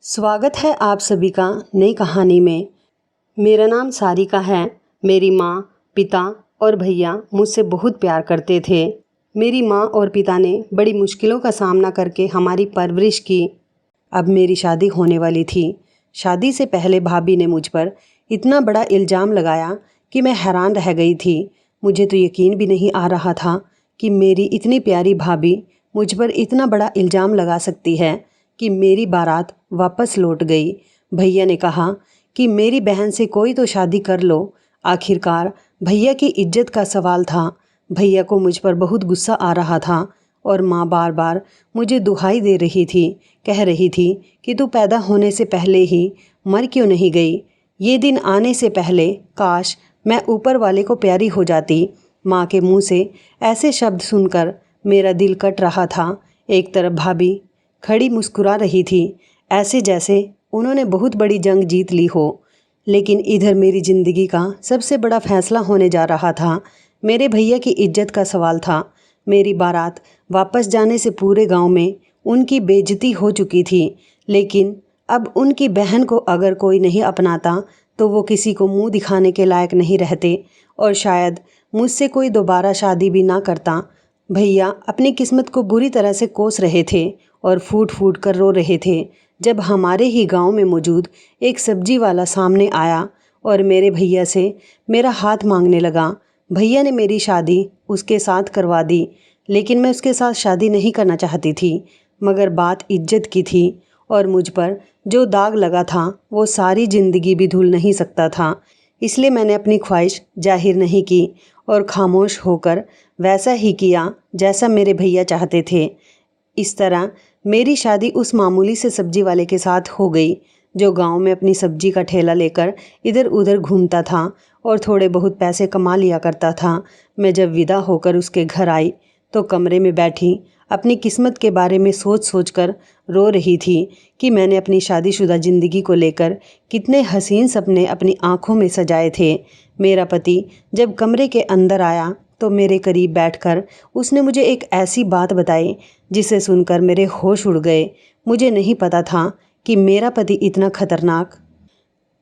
स्वागत है आप सभी का नई कहानी में। मेरा नाम सारिका है। मेरी माँ, पिता और भैया मुझसे बहुत प्यार करते थे। मेरी माँ और पिता ने बड़ी मुश्किलों का सामना करके हमारी परवरिश की। अब मेरी शादी होने वाली थी। शादी से पहले भाभी ने मुझ पर इतना बड़ा इल्ज़ाम लगाया कि मैं हैरान रह गई थी। मुझे तो यकीन भी नहीं आ रहा था कि मेरी इतनी प्यारी भाभी मुझ पर इतना बड़ा इल्ज़ाम लगा सकती है कि मेरी बारात वापस लौट गई। भैया ने कहा कि मेरी बहन से कोई तो शादी कर लो। आखिरकार भैया की इज्जत का सवाल था। भैया को मुझ पर बहुत गुस्सा आ रहा था और माँ बार बार मुझे दुहाई दे रही थी, कह रही थी कि तू पैदा होने से पहले ही मर क्यों नहीं गई। ये दिन आने से पहले काश मैं ऊपर वाले को प्यारी हो जाती। माँ के मुँह से ऐसे शब्द सुनकर मेरा दिल कट रहा था। एक तरफ भाभी खड़ी मुस्कुरा रही थी, ऐसे जैसे उन्होंने बहुत बड़ी जंग जीत ली हो। लेकिन इधर मेरी ज़िंदगी का सबसे बड़ा फैसला होने जा रहा था। मेरे भैया की इज्जत का सवाल था। मेरी बारात वापस जाने से पूरे गांव में उनकी बेइज्जती हो चुकी थी। लेकिन अब उनकी बहन को अगर कोई नहीं अपनाता तो वो किसी को मुंह दिखाने के लायक नहीं रहते और शायद मुझसे कोई दोबारा शादी भी ना करता। भैया अपनी किस्मत को बुरी तरह से कोस रहे थे और फूट फूट कर रो रहे थे जब हमारे ही गांव में मौजूद एक सब्जी वाला सामने आया और मेरे भैया से मेरा हाथ मांगने लगा। भैया ने मेरी शादी उसके साथ करवा दी, लेकिन मैं उसके साथ शादी नहीं करना चाहती थी। मगर बात इज्जत की थी और मुझ पर जो दाग लगा था वो सारी ज़िंदगी भी धुल नहीं सकता था। इसलिए मैंने अपनी ख्वाहिश जाहिर नहीं की और खामोश होकर वैसा ही किया जैसा मेरे भैया चाहते थे। इस तरह मेरी शादी उस मामूली से सब्जी वाले के साथ हो गई जो गांव में अपनी सब्जी का ठेला लेकर इधर उधर घूमता था और थोड़े बहुत पैसे कमा लिया करता था। मैं जब विदा होकर उसके घर आई तो कमरे में बैठी अपनी किस्मत के बारे में सोच सोच कर रो रही थी कि मैंने अपनी शादीशुदा ज़िंदगी को लेकर कितने हसीन सपने अपनी आँखों में सजाए थे। मेरा पति जब कमरे के अंदर आया तो मेरे करीब बैठकर उसने मुझे एक ऐसी बात बताई जिसे सुनकर मेरे होश उड़ गए। मुझे नहीं पता था कि मेरा पति इतना खतरनाक।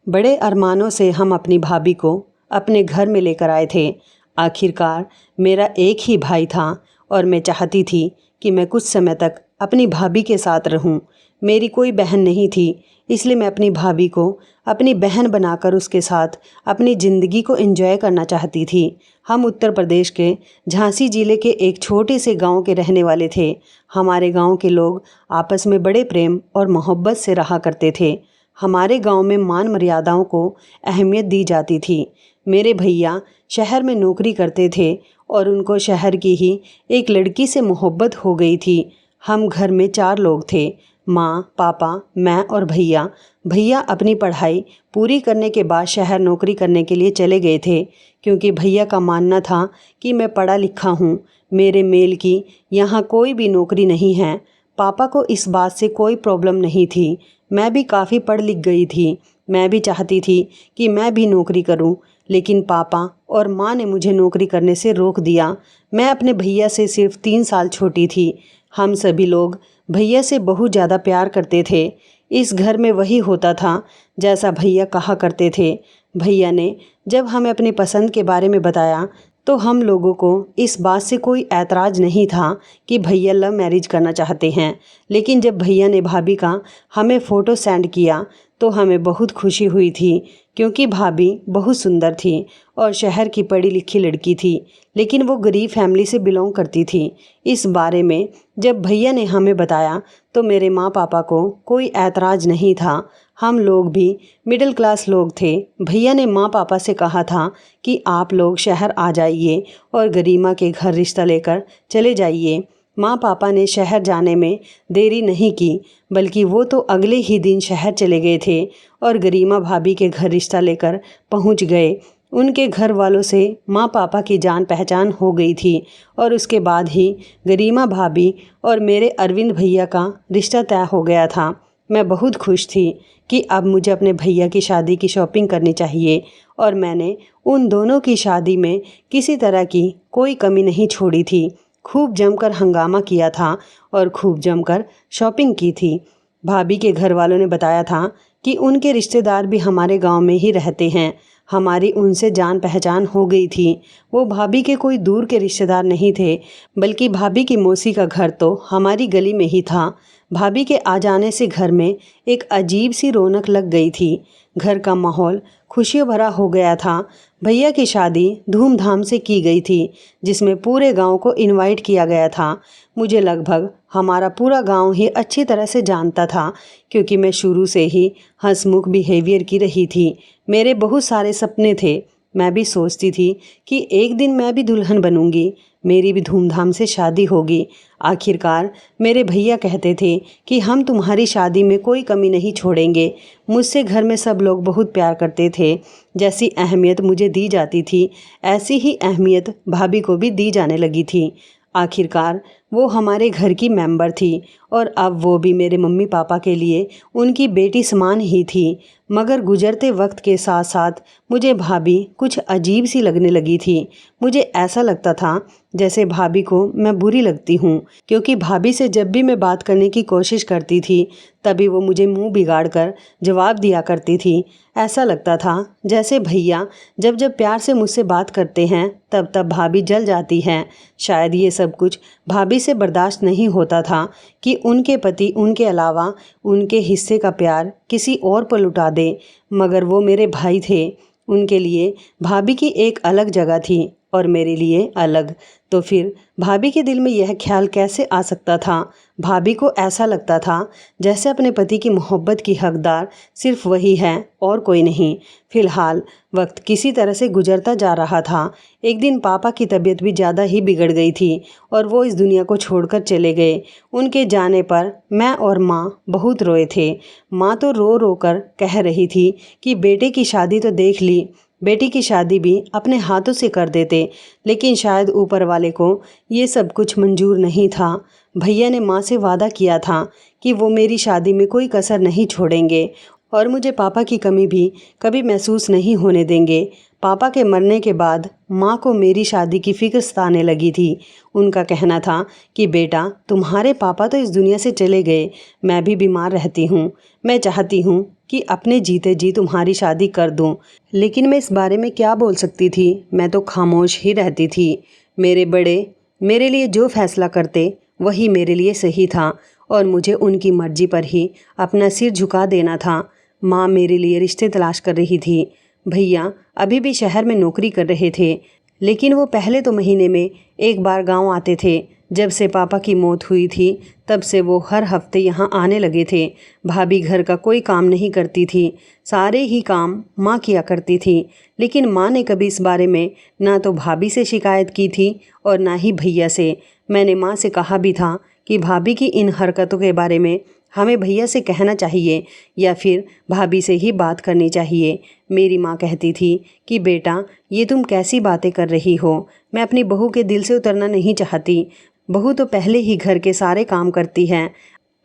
बड़े अरमानों से हम अपनी भाभी को अपने घर में लेकर आए थे। आखिरकार मेरा एक ही भाई था और मैं चाहती थी कि मैं कुछ समय तक अपनी भाभी के साथ रहूं। मेरी कोई बहन नहीं थी, इसलिए मैं अपनी भाभी को अपनी बहन बनाकर उसके साथ अपनी ज़िंदगी को एंजॉय करना चाहती थी। हम उत्तर प्रदेश के झांसी ज़िले के एक छोटे से गांव के रहने वाले थे। हमारे गांव के लोग आपस में बड़े प्रेम और मोहब्बत से रहा करते थे। हमारे गांव में मान मर्यादाओं को अहमियत दी जाती थी। मेरे भैया शहर में नौकरी करते थे और उनको शहर की ही एक लड़की से मोहब्बत हो गई थी। हम घर में 4 लोग थे, माँ, पापा, मैं और भैया। भैया अपनी पढ़ाई पूरी करने के बाद शहर नौकरी करने के लिए चले गए थे क्योंकि भैया का मानना था कि मैं पढ़ा लिखा हूँ, मेरे मेल की यहाँ कोई भी नौकरी नहीं है। पापा को इस बात से कोई प्रॉब्लम नहीं थी। मैं भी काफ़ी पढ़ लिख गई थी। मैं भी चाहती थी कि मैं भी नौकरी करूं, लेकिन पापा और माँ ने मुझे नौकरी करने से रोक दिया। मैं अपने भैया से सिर्फ 3 साल छोटी थी। हम सभी लोग भैया से बहुत ज़्यादा प्यार करते थे। इस घर में वही होता था जैसा भैया कहा करते थे। भैया ने जब हमें अपनी पसंद के बारे में बताया तो हम लोगों को इस बात से कोई ऐतराज़ नहीं था कि भैया लव मैरिज करना चाहते हैं। लेकिन जब भैया ने भाभी का हमें फ़ोटो सेंड किया तो हमें बहुत खुशी हुई थी क्योंकि भाभी बहुत सुंदर थी और शहर की पढ़ी लिखी लड़की थी, लेकिन वो गरीब फैमिली से बिलोंग करती थी। इस बारे में जब भैया ने हमें बताया तो मेरे माँ पापा को कोई ऐतराज़ नहीं था। हम लोग भी मिडिल क्लास लोग थे। भैया ने माँ पापा से कहा था कि आप लोग शहर आ जाइए और गरिमा के घर रिश्ता लेकर चले जाइए। माँ पापा ने शहर जाने में देरी नहीं की, बल्कि वो तो अगले ही दिन शहर चले गए थे और गरिमा भाभी के घर रिश्ता लेकर पहुंच गए। उनके घर वालों से माँ पापा की जान पहचान हो गई थी और उसके बाद ही गरिमा भाभी और मेरे अरविंद भैया का रिश्ता तय हो गया था। मैं बहुत खुश थी कि अब मुझे अपने भैया की शादी की शॉपिंग करनी चाहिए और मैंने उन दोनों की शादी में किसी तरह की कोई कमी नहीं छोड़ी थी। खूब जमकर हंगामा किया था और खूब जमकर शॉपिंग की थी। भाभी के घर वालों ने बताया था कि उनके रिश्तेदार भी हमारे गांव में ही रहते हैं। हमारी उनसे जान पहचान हो गई थी। वो भाभी के कोई दूर के रिश्तेदार नहीं थे, बल्कि भाभी की मौसी का घर तो हमारी गली में ही था। भाभी के आ जाने से घर में एक अजीब सी रौनक लग गई थी। घर का माहौल खुशियों भरा हो गया था। भैया की शादी धूमधाम से की गई थी, जिसमें पूरे गांव को इनवाइट किया गया था। मुझे लगभग हमारा पूरा गांव ही अच्छी तरह से जानता था, क्योंकि मैं शुरू से ही हंसमुख बिहेवियर की रही थी। मेरे बहुत सारे सपने थे। मैं भी सोचती थी कि एक दिन मैं भी दुल्हन बनूंगी, मेरी भी धूमधाम से शादी होगी। आखिरकार मेरे भैया कहते थे कि हम तुम्हारी शादी में कोई कमी नहीं छोड़ेंगे। मुझसे घर में सब लोग बहुत प्यार करते थे। जैसी अहमियत मुझे दी जाती थी, ऐसी ही अहमियत भाभी को भी दी जाने लगी थी। आखिरकार वो हमारे घर की मेंबर थी और अब वो भी मेरे मम्मी पापा के लिए उनकी बेटी समान ही थी। मगर गुजरते वक्त के साथ साथ मुझे भाभी कुछ अजीब सी लगने लगी थी। मुझे ऐसा लगता था जैसे भाभी को मैं बुरी लगती हूँ, क्योंकि भाभी से जब भी मैं बात करने की कोशिश करती थी तभी वो मुझे मुंह बिगाड़ कर जवाब दिया करती थी। ऐसा लगता था जैसे भैया जब जब प्यार से मुझसे बात करते हैं तब तब भाभी जल जाती हैं। शायद ये सब कुछ भाभी से बर्दाश्त नहीं होता था कि उनके पति उनके अलावा उनके हिस्से का प्यार किसी और पर लुटा दे। मगर वो मेरे भाई थे, उनके लिए भाभी की एक अलग जगह थी और मेरे लिए अलग। तो फिर भाभी के दिल में यह ख्याल कैसे आ सकता था? भाभी को ऐसा लगता था जैसे अपने पति की मोहब्बत की हकदार सिर्फ वही है और कोई नहीं। फिलहाल वक्त किसी तरह से गुजरता जा रहा था। एक दिन पापा की तबीयत भी ज़्यादा ही बिगड़ गई थी और वो इस दुनिया को छोड़कर चले गए। उनके जाने पर मैं और माँ बहुत रोए थे। माँ तो रो रो कर कह रही थी कि बेटे की शादी तो देख ली, बेटी की शादी भी अपने हाथों से कर देते, लेकिन शायद ऊपर वाले को ये सब कुछ मंजूर नहीं था। भैया ने माँ से वादा किया था कि वो मेरी शादी में कोई कसर नहीं छोड़ेंगे और मुझे पापा की कमी भी कभी महसूस नहीं होने देंगे। पापा के मरने के बाद माँ को मेरी शादी की फ़िक्र सताने लगी थी। उनका कहना था कि बेटा, तुम्हारे पापा तो इस दुनिया से चले गए, मैं भी बीमार रहती हूँ, मैं चाहती हूँ कि अपने जीते जी तुम्हारी शादी कर दूँ। लेकिन मैं इस बारे में क्या बोल सकती थी? मैं तो खामोश ही रहती थी। मेरे बड़े मेरे लिए जो फैसला करते वही मेरे लिए सही था और मुझे उनकी मर्जी पर ही अपना सिर झुका देना था। माँ मेरे लिए रिश्ते तलाश कर रही थी। भैया अभी भी शहर में नौकरी कर रहे थे, लेकिन वो पहले तो महीने में एक बार गांव आते थे। जब से पापा की मौत हुई थी तब से वो हर हफ्ते यहाँ आने लगे थे। भाभी घर का कोई काम नहीं करती थी, सारे ही काम माँ किया करती थी। लेकिन माँ ने कभी इस बारे में ना तो भाभी से शिकायत की थी और ना ही भैया से। मैंने माँ से कहा भी था कि भाभी की इन हरकतों के बारे में हमें भैया से कहना चाहिए या फिर भाभी से ही बात करनी चाहिए। मेरी माँ कहती थी कि बेटा, ये तुम कैसी बातें कर रही हो? मैं अपनी बहू के दिल से उतरना नहीं चाहती। बहू तो पहले ही घर के सारे काम करती है।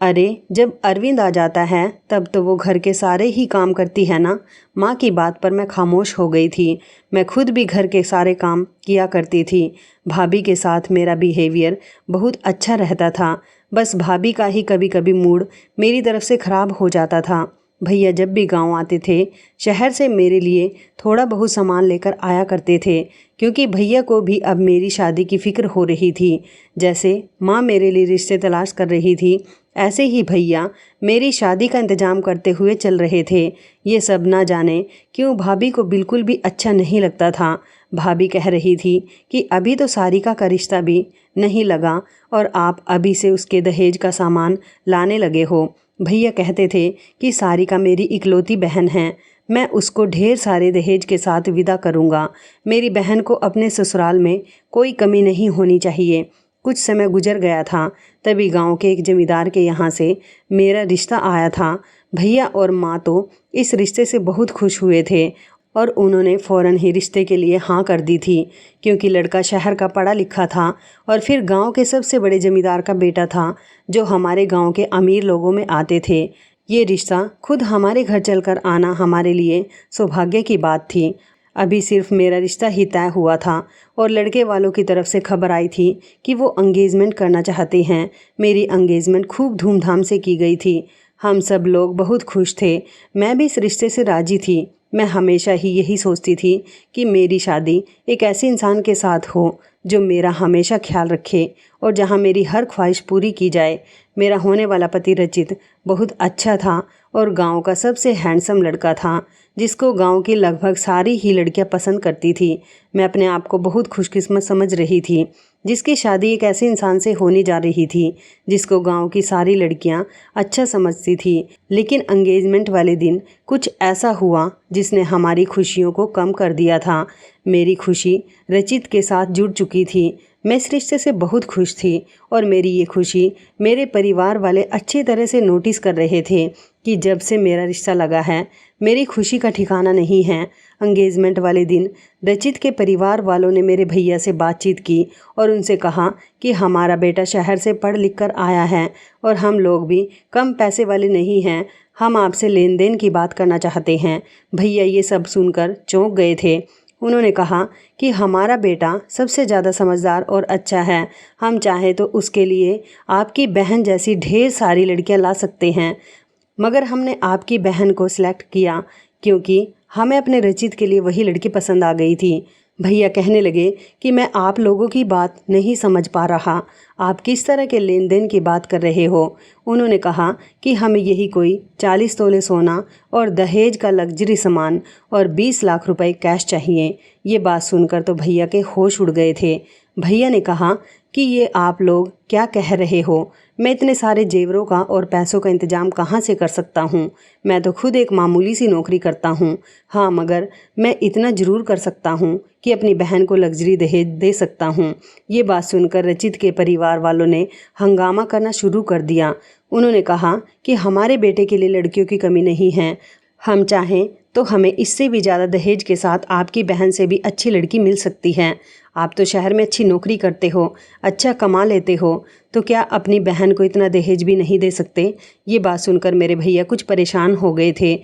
अरे जब अरविंद आ जाता है तब तो वो घर के सारे ही काम करती है ना। माँ की बात पर मैं खामोश हो गई थी। मैं खुद भी घर के सारे काम किया करती थी। भाभी के साथ मेरा बिहेवियर बहुत अच्छा रहता था। बस भाभी का ही कभी कभी मूड मेरी तरफ से ख़राब हो जाता था। भैया जब भी गांव आते थे शहर से मेरे लिए थोड़ा बहुत सामान लेकर आया करते थे, क्योंकि भैया को भी अब मेरी शादी की फ़िक्र हो रही थी। जैसे माँ मेरे लिए रिश्ते तलाश कर रही थी, ऐसे ही भैया मेरी शादी का इंतज़ाम करते हुए चल रहे थे। ये सब ना जाने क्यों भाभी को बिल्कुल भी अच्छा नहीं लगता था। भाभी कह रही थी कि अभी तो सारिका का रिश्ता भी नहीं लगा और आप अभी से उसके दहेज का सामान लाने लगे हो। भैया कहते थे कि सारिका मेरी इकलौती बहन है, मैं उसको ढेर सारे दहेज के साथ विदा करूँगा। मेरी बहन को अपने ससुराल में कोई कमी नहीं होनी चाहिए। कुछ समय गुजर गया था, तभी गांव के एक जमींदार के यहाँ से मेरा रिश्ता आया था। भैया और माँ तो इस रिश्ते से बहुत खुश हुए थे और उन्होंने फ़ौरन ही रिश्ते के लिए हाँ कर दी थी, क्योंकि लड़का शहर का पढ़ा लिखा था और फिर गांव के सबसे बड़े जमींदार का बेटा था, जो हमारे गांव के अमीर लोगों में आते थे। ये रिश्ता खुद हमारे घर चलकर आना हमारे लिए सौभाग्य की बात थी। अभी सिर्फ मेरा रिश्ता ही तय हुआ था और लड़के वालों की तरफ से खबर आई थी कि वो एंगेजमेंट करना चाहते हैं। मेरी एंगेजमेंट खूब धूमधाम से की गई थी। हम सब लोग बहुत खुश थे। मैं भी इस रिश्ते से राजी थी। मैं हमेशा ही यही सोचती थी कि मेरी शादी एक ऐसे इंसान के साथ हो जो मेरा हमेशा ख्याल रखे और जहाँ मेरी हर ख्वाहिश पूरी की जाए। मेरा होने वाला पति रचित बहुत अच्छा था और गांव का सबसे हैंडसम लड़का था, जिसको गांव की लगभग सारी ही लड़कियां पसंद करती थी। मैं अपने आप को बहुत खुशकिस्मत समझ रही थी, जिसकी शादी एक ऐसे इंसान से होने जा रही थी जिसको गांव की सारी लड़कियां अच्छा समझती थी। लेकिन एंगेजमेंट वाले दिन कुछ ऐसा हुआ जिसने हमारी खुशियों को कम कर दिया था। मेरी खुशी रचित के साथ जुड़ चुकी थी। मैं इस रिश्ते से बहुत खुश थी और मेरी ये खुशी मेरे परिवार वाले अच्छी तरह से नोटिस कर रहे थे कि जब से मेरा रिश्ता लगा है मेरी खुशी का ठिकाना नहीं है। एंगेजमेंट वाले दिन रचित के परिवार वालों ने मेरे भैया से बातचीत की और उनसे कहा कि हमारा बेटा शहर से पढ़ लिख कर आया है और हम लोग भी कम पैसे वाले नहीं हैं। हम आपसे लेन देन की बात करना चाहते हैं। भैया ये सब सुनकर चौंक गए थे। उन्होंने कहा कि हमारा बेटा सबसे ज़्यादा समझदार और अच्छा है। हम चाहे तो उसके लिए आपकी बहन जैसी ढेर सारी लड़कियां ला सकते हैं, मगर हमने आपकी बहन को सिलेक्ट किया क्योंकि हमें अपने रचित के लिए वही लड़की पसंद आ गई थी। भैया कहने लगे कि मैं आप लोगों की बात नहीं समझ पा रहा। आप किस तरह के लेन देन की बात कर रहे हो। उन्होंने कहा कि हमें यही कोई 40 तोले सोना और दहेज का लग्जरी सामान और 20 लाख रुपए कैश चाहिए। ये बात सुनकर तो भैया के होश उड़ गए थे। भैया ने कहा कि ये आप लोग क्या कह रहे हो। मैं इतने सारे जेवरों का और पैसों का इंतजाम कहाँ से कर सकता हूँ। मैं तो खुद एक मामूली सी नौकरी करता हूँ। हाँ, मगर मैं इतना ज़रूर कर सकता हूँ कि अपनी बहन को लग्जरी दहेज दे सकता हूँ। ये बात सुनकर रचित के परिवार वालों ने हंगामा करना शुरू कर दिया। उन्होंने कहा कि हमारे बेटे के लिए लड़कियों की कमी नहीं है। हम चाहें तो हमें इससे भी ज़्यादा दहेज के साथ आपकी बहन से भी अच्छी लड़की मिल सकती है। आप तो शहर में अच्छी नौकरी करते हो, अच्छा कमा लेते हो, तो क्या अपनी बहन को इतना दहेज भी नहीं दे सकते। ये बात सुनकर मेरे भैया कुछ परेशान हो गए थे।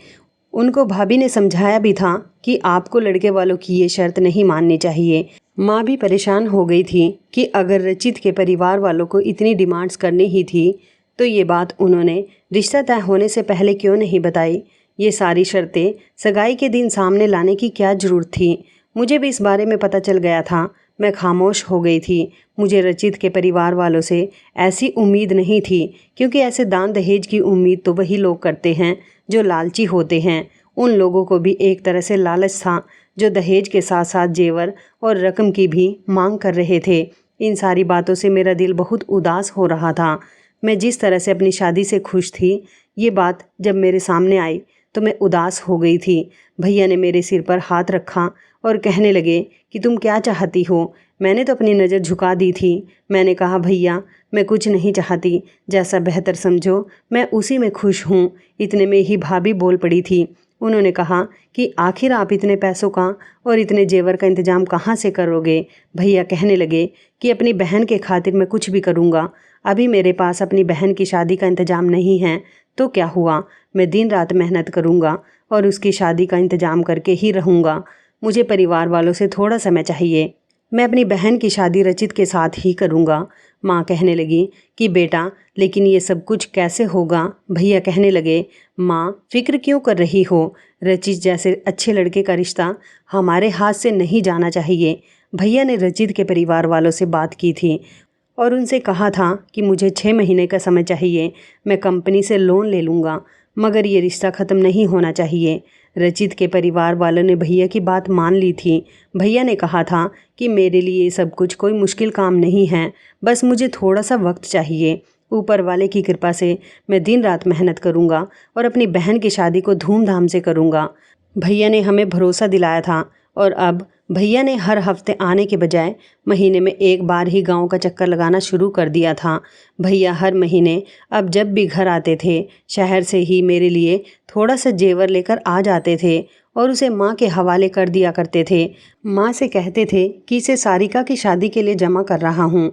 उनको भाभी ने समझाया भी था कि आपको लड़के वालों की ये शर्त नहीं माननी चाहिए। माँ भी परेशान हो गई थी कि अगर रचित के परिवार वालों को इतनी डिमांड्स करनी ही थी तो ये बात उन्होंने रिश्ता तय होने से पहले क्यों नहीं बताई। ये सारी शर्तें सगाई के दिन सामने लाने की क्या ज़रूरत थी। मुझे भी इस बारे में पता चल गया था। मैं खामोश हो गई थी। मुझे रचित के परिवार वालों से ऐसी उम्मीद नहीं थी, क्योंकि ऐसे दान दहेज की उम्मीद तो वही लोग करते हैं जो लालची होते हैं। उन लोगों को भी एक तरह से लालच था, जो दहेज के साथ साथ जेवर और रकम की भी मांग कर रहे थे। इन सारी बातों से मेरा दिल बहुत उदास हो रहा था। मैं जिस तरह से अपनी शादी से खुश थी, ये बात जब मेरे सामने आई तो मैं उदास हो गई थी। भैया ने मेरे सिर पर हाथ रखा और कहने लगे कि तुम क्या चाहती हो। मैंने तो अपनी नज़र झुका दी थी। मैंने कहा भैया, मैं कुछ नहीं चाहती, जैसा बेहतर समझो मैं उसी में खुश हूँ। इतने में ही भाभी बोल पड़ी थी। उन्होंने कहा कि आखिर आप इतने पैसों का और इतने जेवर का इंतजाम कहाँ से करोगे। भैया कहने लगे कि अपनी बहन के खातिर मैं कुछ भी करूँगा। अभी मेरे पास अपनी बहन की शादी का इंतजाम नहीं है तो क्या हुआ, मैं दिन रात मेहनत करूँगा और उसकी शादी का इंतजाम करके ही रहूँगा। मुझे परिवार वालों से थोड़ा समय चाहिए। मैं अपनी बहन की शादी रचित के साथ ही करूँगा। माँ कहने लगी कि बेटा, लेकिन ये सब कुछ कैसे होगा। भैया कहने लगे, माँ फिक्र क्यों कर रही हो। रचित जैसे अच्छे लड़के का रिश्ता हमारे हाथ से नहीं जाना चाहिए। भैया ने रचित के परिवार वालों से बात की थी और उनसे कहा था कि मुझे 6 महीने का समय चाहिए। मैं कंपनी से लोन ले लूँगा, मगर ये रिश्ता ख़त्म नहीं होना चाहिए। रचित के परिवार वालों ने भैया की बात मान ली थी। भैया ने कहा था कि मेरे लिए ये सब कुछ कोई मुश्किल काम नहीं है, बस मुझे थोड़ा सा वक्त चाहिए। ऊपर वाले की कृपा से मैं दिन रात मेहनत करूँगा और अपनी बहन की शादी को धूमधाम से करूँगा। भैया ने हमें भरोसा दिलाया था और अब भैया ने हर हफ्ते आने के बजाय महीने में एक बार ही गांव का चक्कर लगाना शुरू कर दिया था। भैया हर महीने अब जब भी घर आते थे, शहर से ही मेरे लिए थोड़ा सा जेवर लेकर आ जाते थे और उसे माँ के हवाले कर दिया करते थे। माँ से कहते थे कि इसे सारिका की शादी के लिए जमा कर रहा हूँ।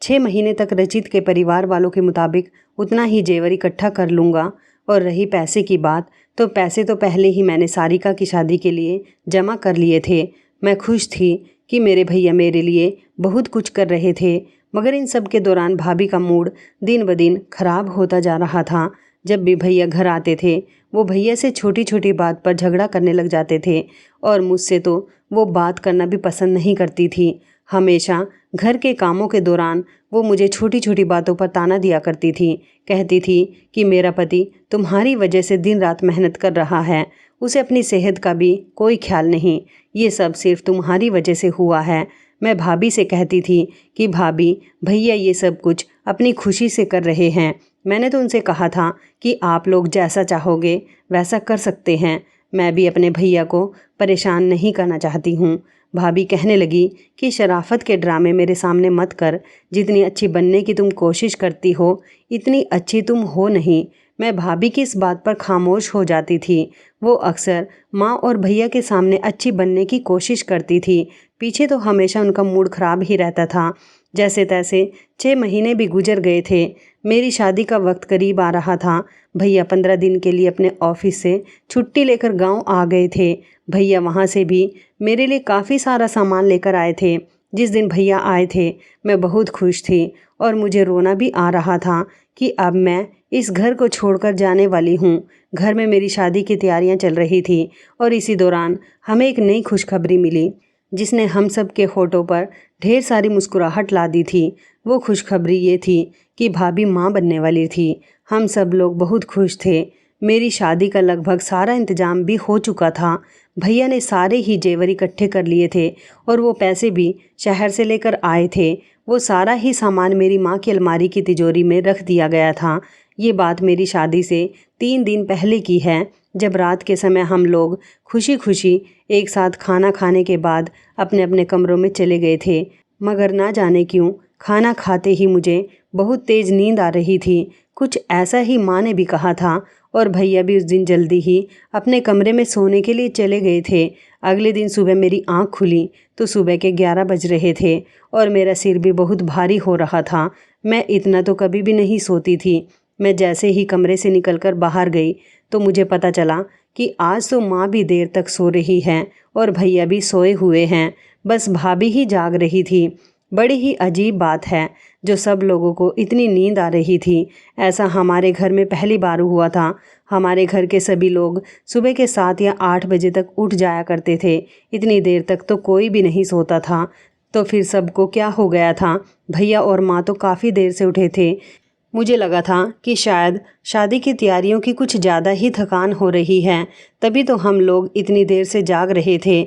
6 महीने तक रचित के परिवार वालों के मुताबिक उतना ही जेवर इकट्ठा कर लूँगा। और रही पैसे की बात, तो पैसे तो पहले ही मैंने सारिका की शादी के लिए जमा कर लिए थे। मैं खुश थी कि मेरे भैया मेरे लिए बहुत कुछ कर रहे थे, मगर इन सब के दौरान भाभी का मूड दिन ब दिन खराब होता जा रहा था। जब भी भैया घर आते थे वो भैया से छोटी छोटी बात पर झगड़ा करने लग जाते थे और मुझसे तो वो बात करना भी पसंद नहीं करती थी। हमेशा घर के कामों के दौरान वो मुझे छोटी छोटी बातों पर ताना दिया करती थी। कहती थी कि मेरा पति तुम्हारी वजह से दिन रात मेहनत कर रहा है, उसे अपनी सेहत का भी कोई ख्याल नहीं, ये सब सिर्फ तुम्हारी वजह से हुआ है। मैं भाभी से कहती थी कि भाभी भैया ये सब कुछ अपनी खुशी से कर रहे हैं। मैंने तो उनसे कहा था कि आप लोग जैसा चाहोगे वैसा कर सकते हैं, मैं भी अपने भैया को परेशान नहीं करना चाहती हूँ। भाभी कहने लगी कि शराफत के ड्रामे मेरे सामने मत कर, जितनी अच्छी बनने की तुम कोशिश करती हो इतनी अच्छी तुम हो नहीं। मैं भाभी की इस बात पर खामोश हो जाती थी। वो अक्सर माँ और भैया के सामने अच्छी बनने की कोशिश करती थी, पीछे तो हमेशा उनका मूड खराब ही रहता था। जैसे तैसे 6 महीने भी गुजर गए थे। मेरी शादी का वक्त करीब आ रहा था। भैया 15 दिन के लिए अपने ऑफिस से छुट्टी लेकर गांव आ गए थे। भैया वहां से भी मेरे लिए काफ़ी सारा सामान लेकर आए थे। जिस दिन भैया आए थे मैं बहुत खुश थी और मुझे रोना भी आ रहा था कि अब मैं इस घर को छोड़कर जाने वाली हूँ। घर में मेरी शादी की तैयारियां चल रही थी और इसी दौरान हमें एक नई खुशखबरी मिली जिसने हम सब के होठों पर ढेर सारी मुस्कुराहट ला दी थी। वो खुशखबरी ये थी कि भाभी माँ बनने वाली थी। हम सब लोग बहुत खुश थे। मेरी शादी का लगभग सारा इंतजाम भी हो चुका था। भैया ने सारे ही जेवर इकट्ठे कर लिए थे और वो पैसे भी शहर से लेकर आए थे। वो सारा ही सामान मेरी माँ की अलमारी की तिजोरी में रख दिया गया था। ये बात मेरी शादी से 3 दिन पहले की है, जब रात के समय हम लोग खुशी खुशी एक साथ खाना खाने के बाद अपने अपने कमरों में चले गए थे। मगर ना जाने क्यों खाना खाते ही मुझे बहुत तेज़ नींद आ रही थी। कुछ ऐसा ही माँ ने भी कहा था और भैया भी उस दिन जल्दी ही अपने कमरे में सोने के लिए चले गए थे। अगले दिन सुबह मेरी आँख खुली तो सुबह के 11 बज रहे थे और मेरा सिर भी बहुत भारी हो रहा था। मैं इतना तो कभी भी नहीं सोती थी। मैं जैसे ही कमरे से निकलकर बाहर गई तो मुझे पता चला कि आज तो माँ भी देर तक सो रही हैं और भैया भी सोए हुए हैं, बस भाभी ही जाग रही थी। बड़ी ही अजीब बात है, जो सब लोगों को इतनी नींद आ रही थी ऐसा हमारे घर में पहली बार हुआ था। हमारे घर के सभी लोग सुबह के 7 या 8 बजे तक उठ जाया करते थे। इतनी देर तक तो कोई भी नहीं सोता था। तो फिर सबको क्या हो गया था? भैया और माँ तो काफ़ी देर से उठे थे। मुझे लगा था कि शायद शादी की तैयारियों की कुछ ज़्यादा ही थकान हो रही है, तभी तो हम लोग इतनी देर से जाग रहे थे।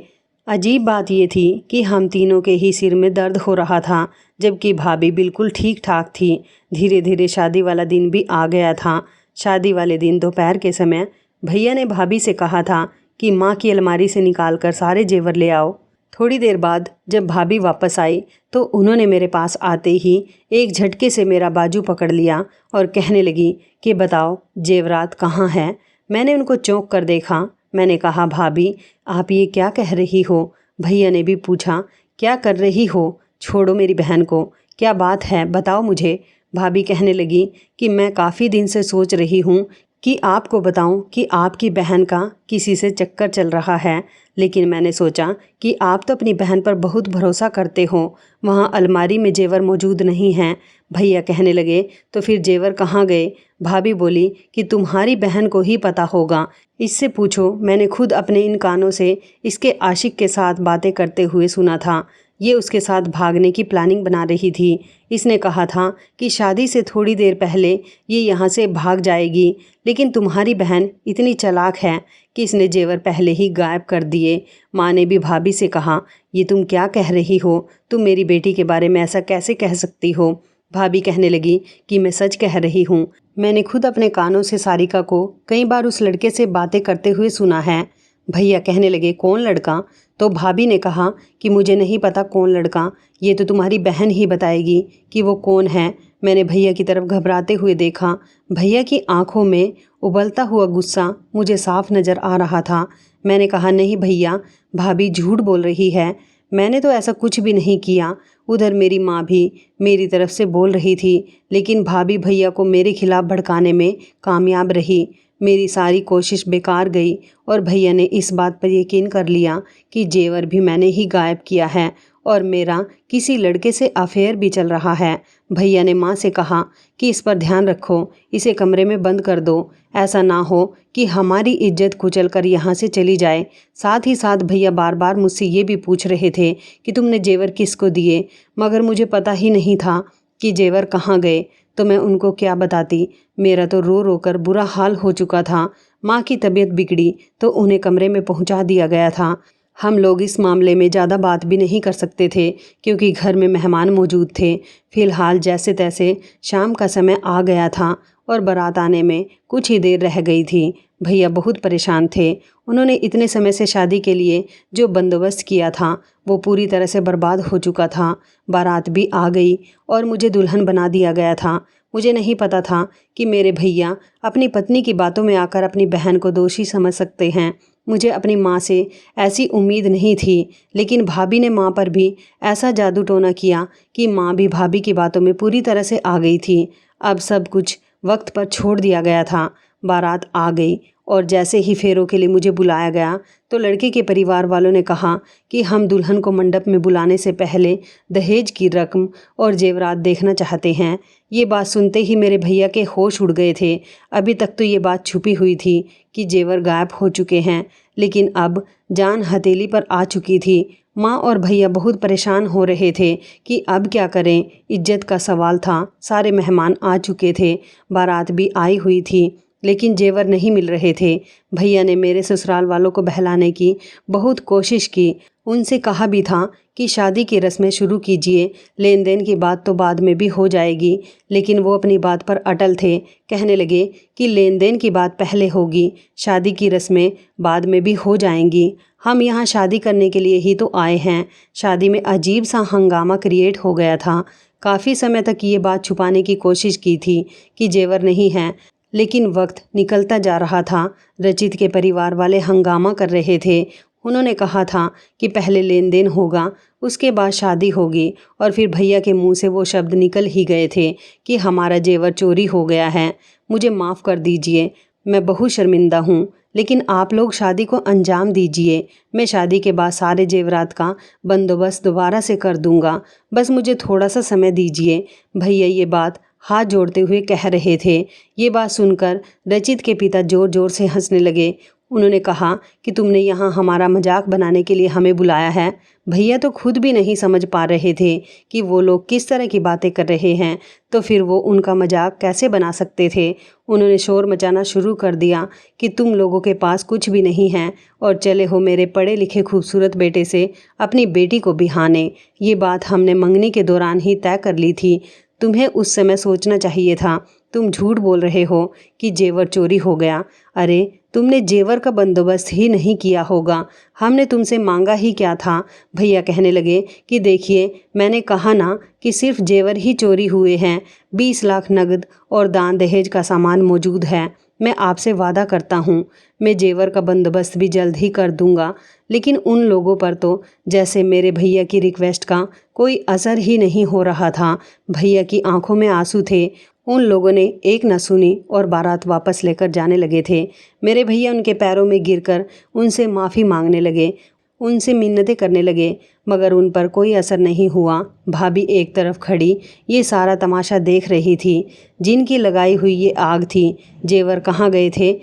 अजीब बात ये थी कि हम तीनों के ही सिर में दर्द हो रहा था, जबकि भाभी बिल्कुल ठीक ठाक थी। धीरे धीरे शादी वाला दिन भी आ गया था। शादी वाले दिन दोपहर के समय भैया ने भाभी से कहा था कि माँ की अलमारी से निकाल कर सारे जेवर ले आओ। थोड़ी देर बाद जब भाभी वापस आई तो उन्होंने मेरे पास आते ही एक झटके से मेरा बाजू पकड़ लिया और कहने लगी कि बताओ जेवरात कहाँ हैं। मैंने उनको चौंक कर देखा। मैंने कहा भाभी आप ये क्या कह रही हो? भैया ने भी पूछा क्या कर रही हो? छोड़ो मेरी बहन को, क्या बात है बताओ मुझे। भाभी कहने लगी कि मैं काफ़ी दिन से सोच रही हूँ कि आपको बताऊं कि आपकी बहन का किसी से चक्कर चल रहा है, लेकिन मैंने सोचा कि आप तो अपनी बहन पर बहुत भरोसा करते हो, वहाँ अलमारी में जेवर मौजूद नहीं हैं। भैया कहने लगे तो फिर जेवर कहाँ गए? भाभी बोली कि तुम्हारी बहन को ही पता होगा, इससे पूछो, मैंने खुद अपने इन कानों से इसके आशिक के साथ बातें करते हुए सुना था। ये उसके साथ भागने की प्लानिंग बना रही थी। इसने कहा था कि शादी से थोड़ी देर पहले ये यहाँ से भाग जाएगी, लेकिन तुम्हारी बहन इतनी चालाक है कि इसने जेवर पहले ही गायब कर दिए। माँ ने भी भाभी से कहा ये तुम क्या कह रही हो? तुम मेरी बेटी के बारे में ऐसा कैसे कह सकती हो? भाभी कहने लगी कि मैं सच कह रही हूँ, मैंने खुद अपने कानों से सारिका को कई बार उस लड़के से बातें करते हुए सुना है। भैया कहने लगे कौन लड़का? तो भाभी ने कहा कि मुझे नहीं पता कौन लड़का, ये तो तुम्हारी बहन ही बताएगी कि वो कौन है। मैंने भैया की तरफ घबराते हुए देखा। भैया की आंखों में उबलता हुआ गुस्सा मुझे साफ नज़र आ रहा था। मैंने कहा नहीं भैया, भाभी झूठ बोल रही है, मैंने तो ऐसा कुछ भी नहीं किया। उधर मेरी माँ भी मेरी तरफ से बोल रही थी, लेकिन भाभी भैया को मेरे खिलाफ़ भड़काने में कामयाब रही। मेरी सारी कोशिश बेकार गई और भैया ने इस बात पर यकीन कर लिया कि जेवर भी मैंने ही गायब किया है और मेरा किसी लड़के से अफेयर भी चल रहा है। भैया ने माँ से कहा कि इस पर ध्यान रखो, इसे कमरे में बंद कर दो, ऐसा ना हो कि हमारी इज्जत कुचल कर यहाँ से चली जाए। साथ ही साथ भैया बार बार मुझसे ये भी पूछ रहे थे कि तुमने जेवर किसको दिए, मगर मुझे पता ही नहीं था कि जेवर कहाँ गए, तो मैं उनको क्या बताती। मेरा तो रो रो कर बुरा हाल हो चुका था। माँ की तबीयत बिगड़ी तो उन्हें कमरे में पहुँचा दिया गया था। हम लोग इस मामले में ज़्यादा बात भी नहीं कर सकते थे क्योंकि घर में मेहमान मौजूद थे। फिलहाल जैसे तैसे शाम का समय आ गया था और बारात आने में कुछ ही देर रह गई थी। भैया बहुत परेशान थे। उन्होंने इतने समय से शादी के लिए जो बंदोबस्त किया था वो पूरी तरह से बर्बाद हो चुका था। बारात भी आ गई और मुझे दुल्हन बना दिया गया था। मुझे नहीं पता था कि मेरे भैया अपनी पत्नी की बातों में आकर अपनी बहन को दोषी समझ सकते हैं। मुझे अपनी माँ से ऐसी उम्मीद नहीं थी, लेकिन भाभी ने माँ पर भी ऐसा जादू टोना किया कि माँ भी भाभी की बातों में पूरी तरह से आ गई थी। अब सब कुछ वक्त पर छोड़ दिया गया था। बारात आ गई और जैसे ही फेरों के लिए मुझे बुलाया गया तो लड़के के परिवार वालों ने कहा कि हम दुल्हन को मंडप में बुलाने से पहले दहेज की रकम और जेवरात देखना चाहते हैं। ये बात सुनते ही मेरे भैया के होश उड़ गए थे। अभी तक तो ये बात छुपी हुई थी कि जेवर गायब हो चुके हैं, लेकिन अब जान हथेली पर आ चुकी थी। माँ और भैया बहुत परेशान हो रहे थे कि अब क्या करें। इज्जत का सवाल था। सारे मेहमान आ चुके थे, बारात भी आई हुई थी, लेकिन जेवर नहीं मिल रहे थे। भैया ने मेरे ससुराल वालों को बहलाने की बहुत कोशिश की। उनसे कहा भी था कि शादी की रस्में शुरू कीजिए, लेन देन की बात तो बाद में भी हो जाएगी, लेकिन वो अपनी बात पर अटल थे। कहने लगे कि लेन देन की बात पहले होगी, शादी की रस्में बाद में भी हो जाएंगी। हम यहाँ शादी करने के लिए ही तो आए हैं। शादी में अजीब सा हंगामा क्रिएट हो गया था। काफ़ी समय तक ये बात छुपाने की कोशिश की थी कि जेवर नहीं है, लेकिन वक्त निकलता जा रहा था। रचित के परिवार वाले हंगामा कर रहे थे। उन्होंने कहा था कि पहले लेन देन होगा, उसके बाद शादी होगी, और फिर भैया के मुंह से वो शब्द निकल ही गए थे कि हमारा जेवर चोरी हो गया है। मुझे माफ़ कर दीजिए, मैं बहुत शर्मिंदा हूँ, लेकिन आप लोग शादी को अंजाम दीजिए। मैं शादी के बाद सारे जेवरात का बंदोबस्त दोबारा से कर दूंगा, बस मुझे थोड़ा सा समय दीजिए। भैया ये बात हाथ जोड़ते हुए कह रहे थे। ये बात सुनकर रचित के पिता ज़ोर ज़ोर से हंसने लगे। उन्होंने कहा कि तुमने यहाँ हमारा मजाक बनाने के लिए हमें बुलाया है। भैया तो खुद भी नहीं समझ पा रहे थे कि वो लोग किस तरह की बातें कर रहे हैं, तो फिर वो उनका मजाक कैसे बना सकते थे। उन्होंने शोर मचाना शुरू कर दिया कि तुम लोगों के पास कुछ भी नहीं है और चले हो मेरे पढ़े लिखे खूबसूरत बेटे से अपनी बेटी को बिहाने। ये बात हमने मंगनी के दौरान ही तय कर ली थी। तुम्हें उस समय सोचना चाहिए था। तुम झूठ बोल रहे हो कि जेवर चोरी हो गया। अरे तुमने जेवर का बंदोबस्त ही नहीं किया होगा, हमने तुमसे मांगा ही क्या था। भैया कहने लगे कि देखिए, मैंने कहा ना कि सिर्फ जेवर ही चोरी हुए हैं। 20 लाख नगद और दान दहेज का सामान मौजूद है। मैं आपसे वादा करता हूँ, मैं जेवर का बंदोबस्त भी जल्द ही कर दूंगा। लेकिन उन लोगों पर तो जैसे मेरे भैया की रिक्वेस्ट का कोई असर ही नहीं हो रहा था। भैया की आंखों में आंसू थे। उन लोगों ने एक न सुनी और बारात वापस लेकर जाने लगे थे। मेरे भैया उनके पैरों में गिरकर उनसे माफ़ी मांगने लगे, उनसे मिन्नतें करने लगे, मगर उन पर कोई असर नहीं हुआ। भाभी एक तरफ खड़ी ये सारा तमाशा देख रही थी। जिनकी लगाई हुई ये आग थी, जेवर कहाँ गए थे,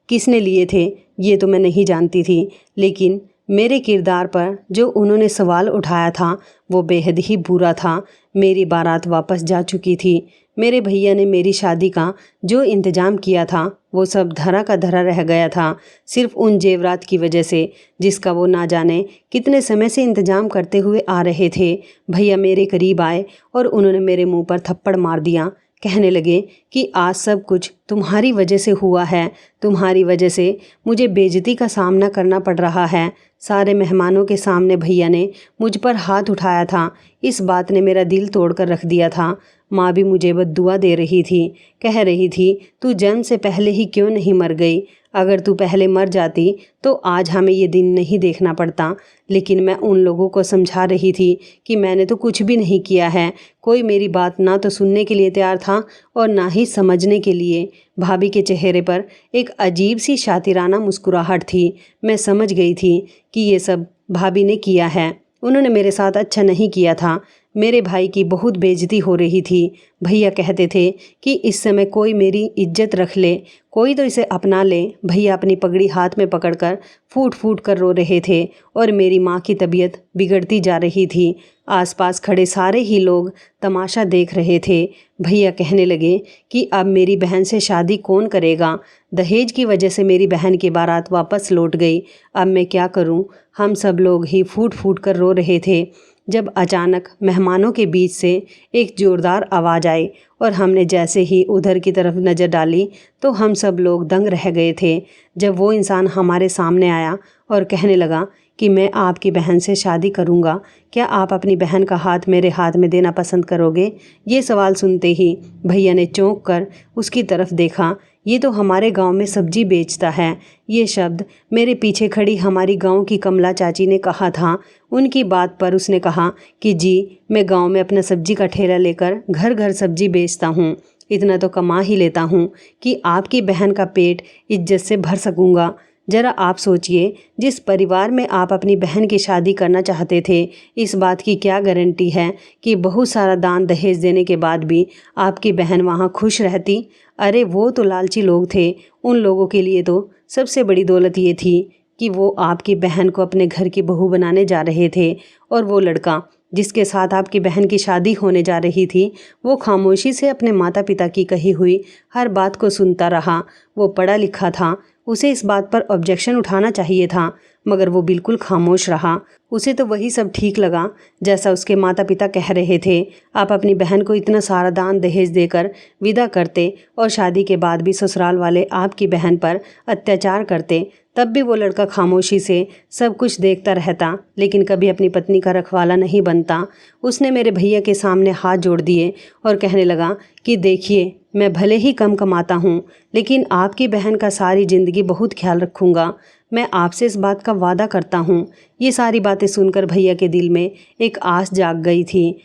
किसने लिए थे, ये तो मैं नहीं जानती थी, लेकिन मेरे किरदार पर जो उन्होंने सवाल उठाया था वो बेहद ही बुरा था। मेरी बारात वापस जा चुकी थी। मेरे भैया ने मेरी शादी का जो इंतज़ाम किया था वो सब धरा का धरा रह गया था, सिर्फ उन जेवरात की वजह से जिसका वो ना जाने कितने समय से इंतज़ाम करते हुए आ रहे थे। भैया मेरे करीब आए और उन्होंने मेरे मुंह पर थप्पड़ मार दिया। कहने लगे कि आज सब कुछ तुम्हारी वजह से हुआ है, तुम्हारी वजह से मुझे बेइज्जती का सामना करना पड़ रहा है। सारे मेहमानों के सामने भैया ने मुझ पर हाथ उठाया था। इस बात ने मेरा दिल तोड़कर रख दिया था। माँ भी मुझे बद्दुआ दे रही थी, कह रही थी तू जन्म से पहले ही क्यों नहीं मर गई। अगर तू पहले मर जाती तो आज हमें ये दिन नहीं देखना पड़ता। लेकिन मैं उन लोगों को समझा रही थी कि मैंने तो कुछ भी नहीं किया है। कोई मेरी बात ना तो सुनने के लिए तैयार था और ना ही समझने के लिए। भाभी के चेहरे पर एक अजीब सी शातिराना मुस्कुराहट थी। मैं समझ गई थी कि ये सब भाभी ने किया है। उन्होंने मेरे साथ अच्छा नहीं किया था। मेरे भाई की बहुत बेइज्जती हो रही थी। भैया कहते थे कि इस समय कोई मेरी इज्जत रख ले, कोई तो इसे अपना ले। भैया अपनी पगड़ी हाथ में पकड़कर फूट फूट कर रो रहे थे और मेरी माँ की तबीयत बिगड़ती जा रही थी। आसपास खड़े सारे ही लोग तमाशा देख रहे थे। भैया कहने लगे कि अब मेरी बहन से शादी कौन करेगा। दहेज की वजह से मेरी बहन की बारात वापस लौट गई। अब मैं क्या करूं? हम सब लोग ही फूट फूट कर रो रहे थे जब अचानक मेहमानों के बीच से एक ज़ोरदार आवाज़ आई और हमने जैसे ही उधर की तरफ नज़र डाली तो हम सब लोग दंग रह गए थे जब वो इंसान हमारे सामने आया और कहने लगा कि मैं आपकी बहन से शादी करूंगा, क्या आप अपनी बहन का हाथ मेरे हाथ में देना पसंद करोगे? ये सवाल सुनते ही भैया ने चौंक कर उसकी तरफ देखा। ये तो हमारे गांव में सब्जी बेचता है। ये शब्द मेरे पीछे खड़ी हमारी गांव की कमला चाची ने कहा था। उनकी बात पर उसने कहा कि जी, मैं गांव में अपना सब्जी का ठेला लेकर घर घर सब्जी बेचता हूँ। इतना तो कमा ही लेता हूँ कि आपकी बहन का पेट इज्जत से भर सकूँगा। ज़रा आप सोचिए, जिस परिवार में आप अपनी बहन की शादी करना चाहते थे, इस बात की क्या गारंटी है कि बहुत सारा दान दहेज देने के बाद भी आपकी बहन वहाँ खुश रहती? अरे वो तो लालची लोग थे। उन लोगों के लिए तो सबसे बड़ी दौलत ये थी कि वो आपकी बहन को अपने घर की बहू बनाने जा रहे थे और वो लड़का जिसके साथ आपकी बहन की शादी होने जा रही थी, वो खामोशी से अपने माता पिता की कही हुई हर बात को सुनता रहा। वो पढ़ा लिखा था, उसे इस बात पर ऑब्जेक्शन उठाना चाहिए था, मगर वो बिल्कुल खामोश रहा। उसे तो वही सब ठीक लगा जैसा उसके माता पिता कह रहे थे। आप अपनी बहन को इतना सारा दान दहेज देकर विदा करते और शादी के बाद भी ससुराल वाले आपकी बहन पर अत्याचार करते, तब भी वो लड़का खामोशी से सब कुछ देखता रहता, लेकिन कभी अपनी पत्नी का रखवाला नहीं बनता। उसने मेरे भैया के सामने हाथ जोड़ दिए और कहने लगा कि देखिए, मैं भले ही कम कमाता हूँ, लेकिन आपकी बहन का सारी ज़िंदगी बहुत ख्याल रखूँगा। मैं आपसे इस बात का वादा करता हूँ। ये सारी बातें सुनकर भैया के दिल में एक आस जाग गई थी।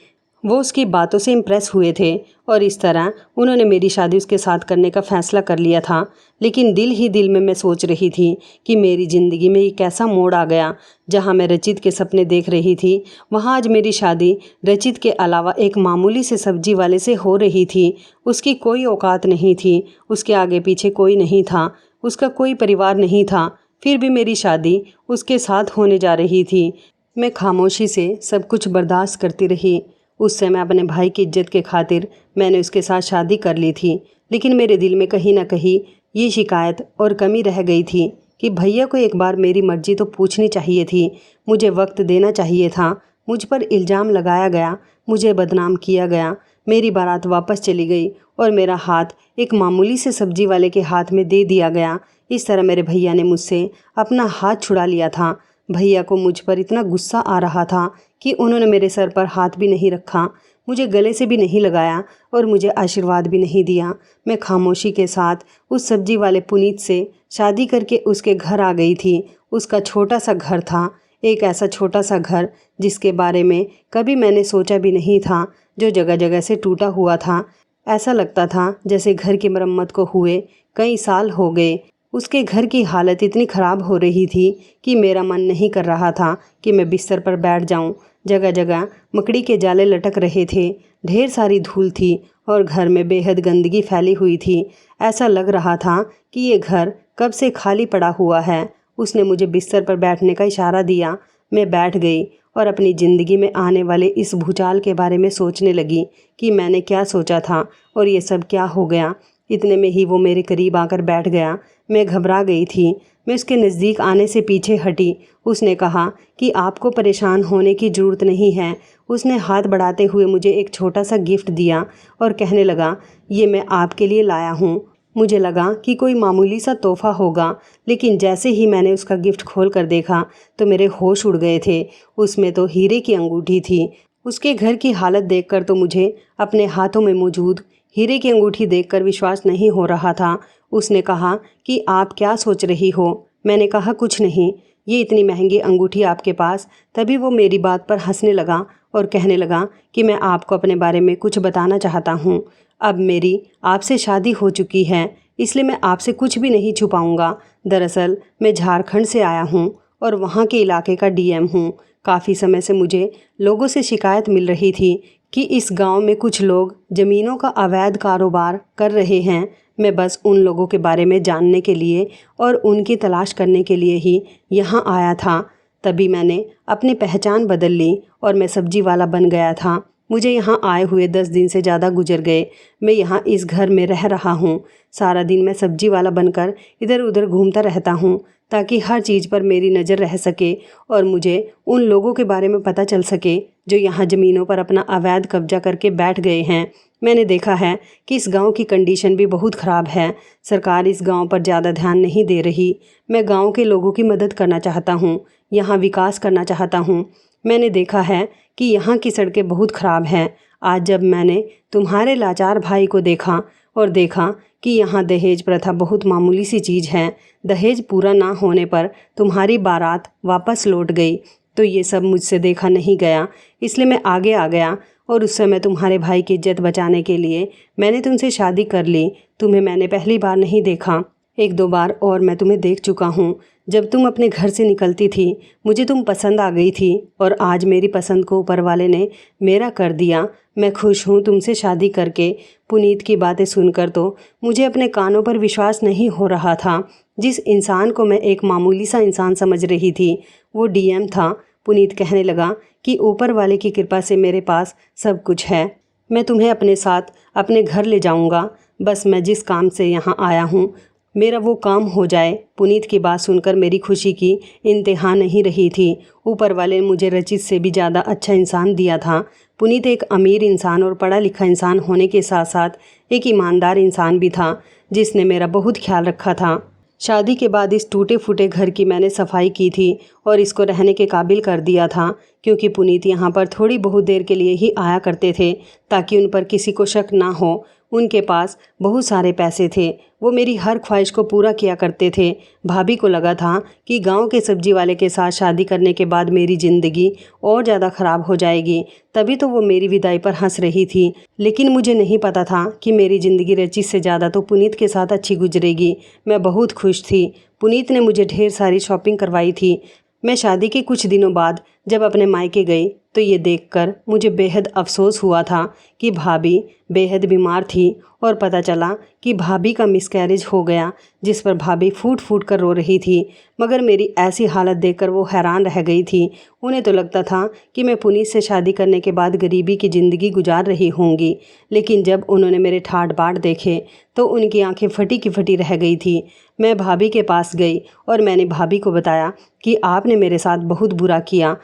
वो उसकी बातों से इम्प्रेस हुए थे और इस तरह उन्होंने मेरी शादी उसके साथ करने का फ़ैसला कर लिया था। लेकिन दिल ही दिल में मैं सोच रही थी कि मेरी ज़िंदगी में एक ऐसा मोड़ आ गया। जहाँ मैं रचित के सपने देख रही थी, वहाँ आज मेरी शादी रचित के अलावा एक मामूली से सब्जी वाले से हो रही थी। उसकी कोई औकात नहीं थी, उसके आगे पीछे कोई नहीं था, उसका कोई परिवार नहीं था, फिर भी मेरी शादी उसके साथ होने जा रही थी। मैं खामोशी से सब कुछ बर्दाश्त करती रही। उस समय अपने भाई की इज्जत के खातिर मैंने उसके साथ शादी कर ली थी, लेकिन मेरे दिल में कहीं ना कहीं ये शिकायत और कमी रह गई थी कि भैया को एक बार मेरी मर्जी तो पूछनी चाहिए थी, मुझे वक्त देना चाहिए था। मुझ पर इल्ज़ाम लगाया गया, मुझे बदनाम किया गया, मेरी बारात वापस चली गई और मेरा हाथ एक मामूली से सब्जी वाले के हाथ में दे दिया गया। इस तरह मेरे भैया ने मुझसे अपना हाथ छुड़ा लिया था। भैया को मुझ पर इतना गुस्सा आ रहा था कि उन्होंने मेरे सर पर हाथ भी नहीं रखा, मुझे गले से भी नहीं लगाया और मुझे आशीर्वाद भी नहीं दिया। मैं खामोशी के साथ उस सब्जी वाले पुनीत से शादी करके उसके घर आ गई थी। उसका छोटा सा घर था, एक ऐसा छोटा सा घर जिसके बारे में कभी मैंने सोचा भी नहीं था, जो जगह जगह से टूटा हुआ था। ऐसा लगता था जैसे घर की मरम्मत को हुए कई साल हो गए। उसके घर की हालत इतनी ख़राब हो रही थी कि मेरा मन नहीं कर रहा था कि मैं बिस्तर पर बैठ जाऊं। जगह जगह मकड़ी के जाले लटक रहे थे, ढेर सारी धूल थी और घर में बेहद गंदगी फैली हुई थी। ऐसा लग रहा था कि ये घर कब से खाली पड़ा हुआ है। उसने मुझे बिस्तर पर बैठने का इशारा दिया। मैं बैठ गई और अपनी ज़िंदगी में आने वाले इस भूचाल के बारे में सोचने लगी कि मैंने क्या सोचा था और ये सब क्या हो गया। इतने में ही वो मेरे करीब आकर बैठ गया। मैं घबरा गई थी। मैं उसके नज़दीक आने से पीछे हटी। उसने कहा कि आपको परेशान होने की ज़रूरत नहीं है। उसने हाथ बढ़ाते हुए मुझे एक छोटा सा गिफ्ट दिया और कहने लगा, ये मैं आपके लिए लाया हूँ। मुझे लगा कि कोई मामूली सा तोहफ़ा होगा, लेकिन जैसे ही मैंने उसका गिफ्ट खोल कर देखा तो मेरे होश उड़ गए थे। उसमें तो हीरे की अंगूठी थी। उसके घर की हालत देखकर तो मुझे अपने हाथों में मौजूद हीरे की अंगूठी देखकर विश्वास नहीं हो रहा था। उसने कहा कि आप क्या सोच रही हो? मैंने कहा कुछ नहीं, ये इतनी महंगी अंगूठी आपके पास। तभी वो मेरी बात पर हंसने लगा और कहने लगा कि मैं आपको अपने बारे में कुछ बताना चाहता हूँ। अब मेरी आपसे शादी हो चुकी है, इसलिए मैं आपसे कुछ भी नहीं छुपाऊँगा। दरअसल मैं झारखंड से आया हूँ और वहाँ के इलाके का डीएम हूँ। काफ़ी समय से मुझे लोगों से शिकायत मिल रही थी कि इस गांव में कुछ लोग ज़मीनों का अवैध कारोबार कर रहे हैं। मैं बस उन लोगों के बारे में जानने के लिए और उनकी तलाश करने के लिए ही यहाँ आया था। तभी मैंने अपनी पहचान बदल ली और मैं सब्जी वाला बन गया था। मुझे यहाँ आए हुए 10 दिन से ज़्यादा गुजर गए। मैं यहाँ इस घर में रह रहा हूँ। सारा दिन मैं सब्जी वाला बनकर इधर उधर घूमता रहता हूँ ताकि हर चीज़ पर मेरी नज़र रह सके और मुझे उन लोगों के बारे में पता चल सके जो यहाँ ज़मीनों पर अपना अवैध कब्जा करके बैठ गए हैं। मैंने देखा है कि इस गांव की कंडीशन भी बहुत ख़राब है। सरकार इस गांव पर ज़्यादा ध्यान नहीं दे रही। मैं गांव के लोगों की मदद करना चाहता हूँ, यहाँ विकास करना चाहता हूँ। मैंने देखा है कि यहाँ की सड़कें बहुत ख़राब हैं। आज जब मैंने तुम्हारे लाचार भाई को देखा और देखा कि यहाँ दहेज प्रथा बहुत मामूली सी चीज़ है, दहेज पूरा ना होने पर तुम्हारी बारात वापस लौट गई, तो ये सब मुझसे देखा नहीं गया। इसलिए मैं आगे आ गया और उस समय तुम्हारे भाई की इज्जत बचाने के लिए मैंने तुमसे शादी कर ली। तुम्हें मैंने पहली बार नहीं देखा, 1-2 बार और मैं तुम्हें देख चुका हूँ। जब तुम अपने घर से निकलती थी मुझे तुम पसंद आ गई थी और आज मेरी पसंद को ऊपर वाले ने मेरा कर दिया। मैं खुश हूँ तुमसे शादी करके। पुनीत की बातें सुनकर तो मुझे अपने कानों पर विश्वास नहीं हो रहा था। जिस इंसान को मैं एक मामूली सा इंसान समझ रही थी वो डीएम था। पुनीत कहने लगा कि ऊपर वाले की कृपा से मेरे पास सब कुछ है। मैं तुम्हें अपने साथ अपने घर ले जाऊंगा। बस मैं जिस काम से यहाँ आया हूँ मेरा वो काम हो जाए। पुनीत की बात सुनकर मेरी खुशी की इंतहा नहीं रही थी। ऊपर वाले ने मुझे रचित से भी ज़्यादा अच्छा इंसान दिया था। पुनीत एक अमीर इंसान और पढ़ा लिखा इंसान होने के साथ साथ एक ईमानदार इंसान भी था जिसने मेरा बहुत ख्याल रखा था। शादी के बाद इस टूटे फूटे घर की मैंने सफाई की थी और इसको रहने के काबिल कर दिया था, क्योंकि पुनीत यहाँ पर थोड़ी बहुत देर के लिए ही आया करते थे ताकि उन पर किसी को शक ना हो। उनके पास बहुत सारे पैसे थे, वो मेरी हर ख्वाहिश को पूरा किया करते थे। भाभी को लगा था कि गांव के सब्जी वाले के साथ शादी करने के बाद मेरी ज़िंदगी और ज़्यादा ख़राब हो जाएगी, तभी तो वो मेरी विदाई पर हंस रही थी। लेकिन मुझे नहीं पता था कि मेरी ज़िंदगी रचित से ज़्यादा तो पुनीत के साथ अच्छी गुजरेगी। मैं बहुत खुश थी। पुनीत ने मुझे ढेर सारी शॉपिंग करवाई थी। मैं शादी के कुछ दिनों बाद जब अपने मायके गई तो ये देखकर मुझे बेहद अफसोस हुआ था कि भाभी बेहद बीमार थी और पता चला कि भाभी का मिसकैरेज हो गया, जिस पर भाभी फूट फूट कर रो रही थी। मगर मेरी ऐसी हालत देखकर वो हैरान रह गई थी। उन्हें तो लगता था कि मैं पुनीत से शादी करने के बाद गरीबी की ज़िंदगी गुजार रही होंगी, लेकिन जब उन्होंने मेरे ठाट बाट देखे तो उनकी आंखें फटी की फटी रह गई थी। मैं भाभी के पास गई और मैंने भाभी को बताया कि आपने मेरे साथ बहुत बुरा किया।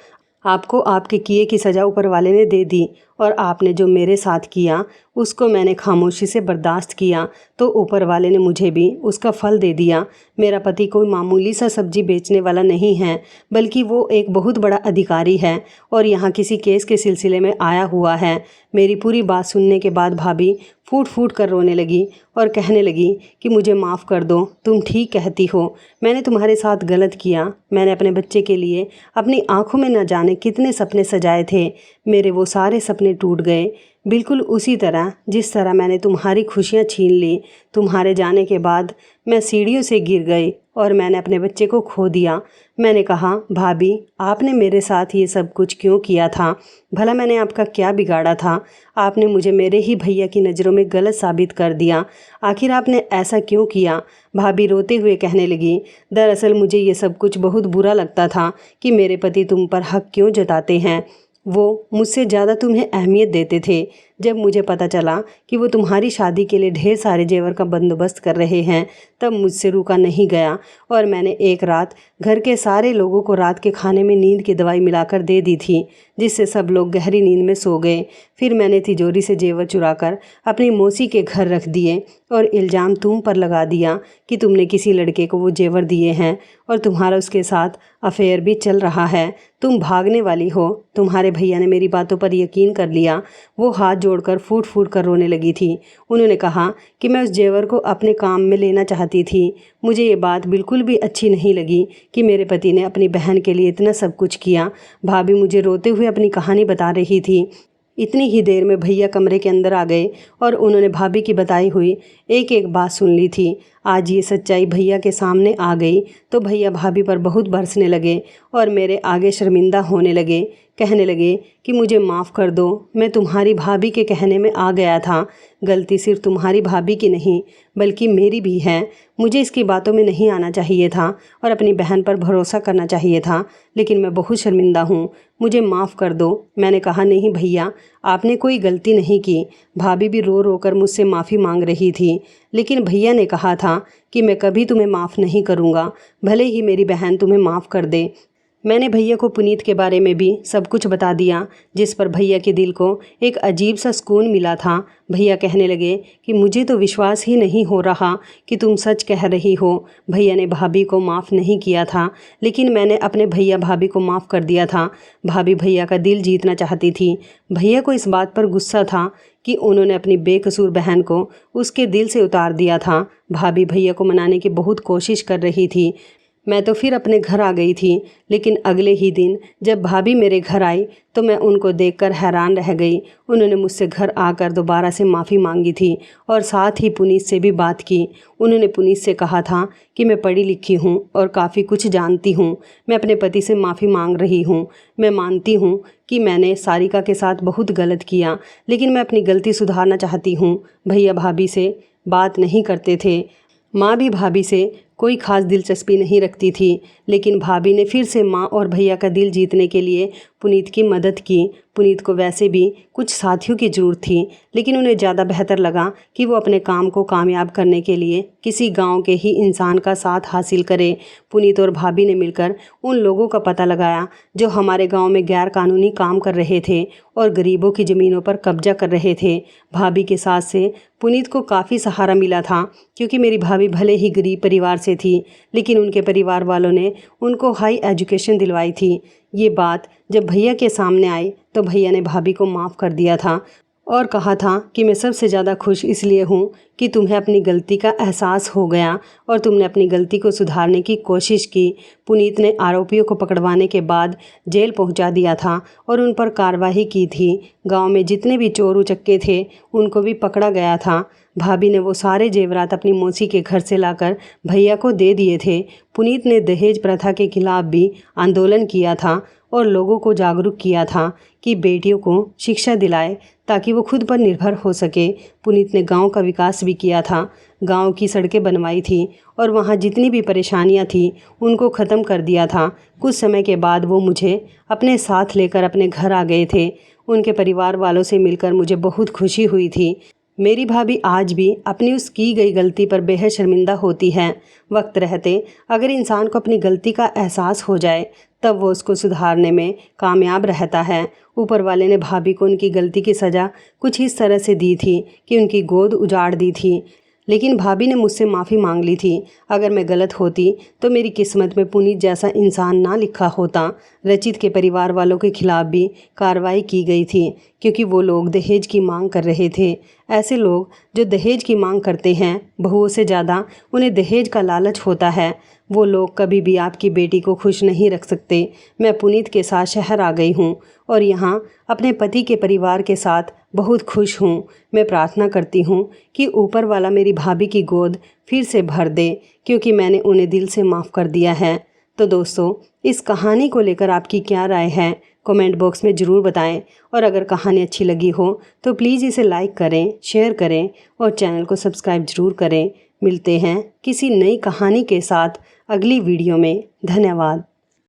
आपको आपके किए की सज़ा ऊपर वाले ने दे दी और आपने जो मेरे साथ किया उसको मैंने खामोशी से बर्दाश्त किया, तो ऊपर वाले ने मुझे भी उसका फल दे दिया। मेरा पति कोई मामूली सा सब्जी बेचने वाला नहीं है, बल्कि वो एक बहुत बड़ा अधिकारी है और यहाँ किसी केस के सिलसिले में आया हुआ है। मेरी पूरी बात सुनने के बाद भाभी फूट फूट कर रोने लगी और कहने लगी कि मुझे माफ़ कर दो, तुम ठीक कहती हो, मैंने तुम्हारे साथ गलत किया। मैंने अपने बच्चे के लिए अपनी आंखों में न जाने कितने सपने सजाए थे, मेरे वो सारे सपने टूट गए, बिल्कुल उसी तरह जिस तरह मैंने तुम्हारी खुशियाँ छीन ली। तुम्हारे जाने के बाद मैं सीढ़ियों से गिर गई और मैंने अपने बच्चे को खो दिया। मैंने कहा, भाभी आपने मेरे साथ ये सब कुछ क्यों किया था? भला मैंने आपका क्या बिगाड़ा था? आपने मुझे मेरे ही भैया की नज़रों में गलत साबित कर दिया। आखिर आपने ऐसा क्यों किया? भाभी रोते हुए कहने लगी, दरअसल मुझे ये सब कुछ बहुत बुरा लगता था कि मेरे पति तुम पर हक क्यों जताते हैं। वो मुझसे ज़्यादा तुम्हें अहमियत देते थे। जब मुझे पता चला कि वो तुम्हारी शादी के लिए ढेर सारे जेवर का बंदोबस्त कर रहे हैं तब मुझसे रुका नहीं गया और मैंने एक रात घर के सारे लोगों को रात के खाने में नींद की दवाई मिलाकर दे दी थी, जिससे सब लोग गहरी नींद में सो गए। फिर मैंने तिजोरी से जेवर चुराकर अपनी मौसी के घर रख दिए और इल्ज़ाम तुम पर लगा दिया कि तुमने किसी लड़के को वो जेवर दिए हैं और तुम्हारा उसके साथ अफेयर भी चल रहा है। तुम भागने वाली हो। तुम्हारे भैया ने मेरी बातों पर यकीन कर लिया। वो हाथ जोड़कर फूट फूट कर रोने लगी थी। उन्होंने कहा कि मैं उस जेवर को अपने काम में लेना चाहती थी। मुझे ये बात बिल्कुल भी अच्छी नहीं लगी कि मेरे पति ने अपनी बहन के लिए इतना सब कुछ किया। भाभी मुझे रोते हुए अपनी कहानी बता रही थी। इतनी ही देर में भैया कमरे के अंदर आ गए और उन्होंने भाभी की बताई हुई एक एक बात सुन ली थी। आज ये सच्चाई भैया के सामने आ गई तो भैया भाभी पर बहुत बरसने लगे और मेरे आगे शर्मिंदा होने लगे। कहने लगे कि मुझे माफ़ कर दो, मैं तुम्हारी भाभी के कहने में आ गया था। गलती सिर्फ तुम्हारी भाभी की नहीं बल्कि मेरी भी है। मुझे इसकी बातों में नहीं आना चाहिए था और अपनी बहन पर भरोसा करना चाहिए था, लेकिन मैं बहुत शर्मिंदा हूँ, मुझे माफ़ कर दो। मैंने कहा नहीं भैया, आपने कोई गलती नहीं की। भाभी भी रो रो कर मुझसे माफ़ी मांग रही थी, लेकिन भैया ने कहा था कि मैं कभी तुम्हें माफ़ नहीं करूँगा, भले ही मेरी बहन तुम्हें माफ़ कर दे। मैंने भैया को पुनीत के बारे में भी सब कुछ बता दिया, जिस पर भैया के दिल को एक अजीब सा सुकून मिला था। भैया कहने लगे कि मुझे तो विश्वास ही नहीं हो रहा कि तुम सच कह रही हो। भैया ने भाभी को माफ़ नहीं किया था, लेकिन मैंने अपने भैया भाभी को माफ़ कर दिया था। भाभी भैया का दिल जीतना चाहती थी। भैया को इस बात पर गुस्सा था कि उन्होंने अपनी बेकसूर बहन को उसके दिल से उतार दिया था। भाभी भैया को मनाने की बहुत कोशिश कर रही थी। मैं तो फिर अपने घर आ गई थी, लेकिन अगले ही दिन जब भाभी मेरे घर आई तो मैं उनको देखकर हैरान रह गई। उन्होंने मुझसे घर आकर दोबारा से माफ़ी मांगी थी और साथ ही पुनीत से भी बात की। उन्होंने पुनीत से कहा था कि मैं पढ़ी लिखी हूँ और काफ़ी कुछ जानती हूँ, मैं अपने पति से माफ़ी मांग रही हूँ। मैं मानती हूँ कि मैंने सारिका के साथ बहुत गलत किया, लेकिन मैं अपनी गलती सुधारना चाहती हूँ। भैया भाभी से बात नहीं करते थे, माँ भी भाभी से कोई ख़ास दिलचस्पी नहीं रखती थी, लेकिन भाभी ने फिर से माँ और भैया का दिल जीतने के लिए पुनीत की मदद की। पुनीत को वैसे भी कुछ साथियों की ज़रूरत थी, लेकिन उन्हें ज़्यादा बेहतर लगा कि वो अपने काम को कामयाब करने के लिए किसी गांव के ही इंसान का साथ हासिल करे। पुनीत और भाभी ने मिलकर उन लोगों का पता लगाया जो हमारे गांव में गैर कानूनी काम कर रहे थे और गरीबों की ज़मीनों पर कब्जा कर रहे थे। भाभी के साथ से पुनीत को काफ़ी सहारा मिला था, क्योंकि मेरी भाभी भले ही गरीब परिवार से थी, लेकिन उनके परिवार वालों ने उनको हाई एजुकेशन दिलवाई थी। ये बात जब भैया के सामने आई तो भैया ने भाभी को माफ़ कर दिया था और कहा था कि मैं सबसे ज़्यादा खुश इसलिए हूँ कि तुम्हें अपनी गलती का एहसास हो गया और तुमने अपनी गलती को सुधारने की कोशिश की। पुनीत ने आरोपियों को पकड़वाने के बाद जेल पहुँचा दिया था और उन पर कार्रवाई की थी। गांव में जितने भी चोर उचक्के थे उनको भी पकड़ा गया था। भाभी ने वो सारे जेवरात अपनी मौसी के घर से लाकर भैया को दे दिए थे। पुनीत ने दहेज प्रथा के खिलाफ भी आंदोलन किया था और लोगों को जागरूक किया था कि बेटियों को शिक्षा दिलाए ताकि वो खुद पर निर्भर हो सके। पुनीत ने गांव का विकास भी किया था, गांव की सड़कें बनवाई थी और वहां जितनी भी परेशानियां थी उनको ख़त्म कर दिया था। कुछ समय के बाद वो मुझे अपने साथ लेकर अपने घर आ गए थे। उनके परिवार वालों से मिलकर मुझे बहुत खुशी हुई थी। मेरी भाभी आज भी अपनी उस की गई गलती पर बेहद शर्मिंदा होती है। वक्त रहते अगर इंसान को अपनी गलती का एहसास हो जाए तब वो उसको सुधारने में कामयाब रहता है। ऊपर वाले ने भाभी को उनकी गलती की सज़ा कुछ इस तरह से दी थी कि उनकी गोद उजाड़ दी थी, लेकिन भाभी ने मुझसे माफ़ी मांग ली थी। अगर मैं गलत होती तो मेरी किस्मत में पुनीत जैसा इंसान ना लिखा होता। रचित के परिवार वालों के खिलाफ भी कार्रवाई की गई थी, क्योंकि वो लोग दहेज की मांग कर रहे थे। ऐसे लोग जो दहेज की मांग करते हैं, बहुओं से ज़्यादा उन्हें दहेज का लालच होता है। वो लोग कभी भी आपकी बेटी को खुश नहीं रख सकते। मैं पुनीत के साथ शहर आ गई हूँ और यहाँ अपने पति के परिवार के साथ बहुत खुश हूँ। मैं प्रार्थना करती हूँ कि ऊपर वाला मेरी भाभी की गोद फिर से भर दे, क्योंकि मैंने उन्हें दिल से माफ़ कर दिया है। तो दोस्तों, इस कहानी को लेकर आपकी क्या राय है, कमेंट बॉक्स में ज़रूर बताएं। और अगर कहानी अच्छी लगी हो तो प्लीज़ इसे लाइक करें, शेयर करें और चैनल को सब्सक्राइब ज़रूर करें। मिलते हैं किसी नई कहानी के साथ अगली वीडियो में। धन्यवाद।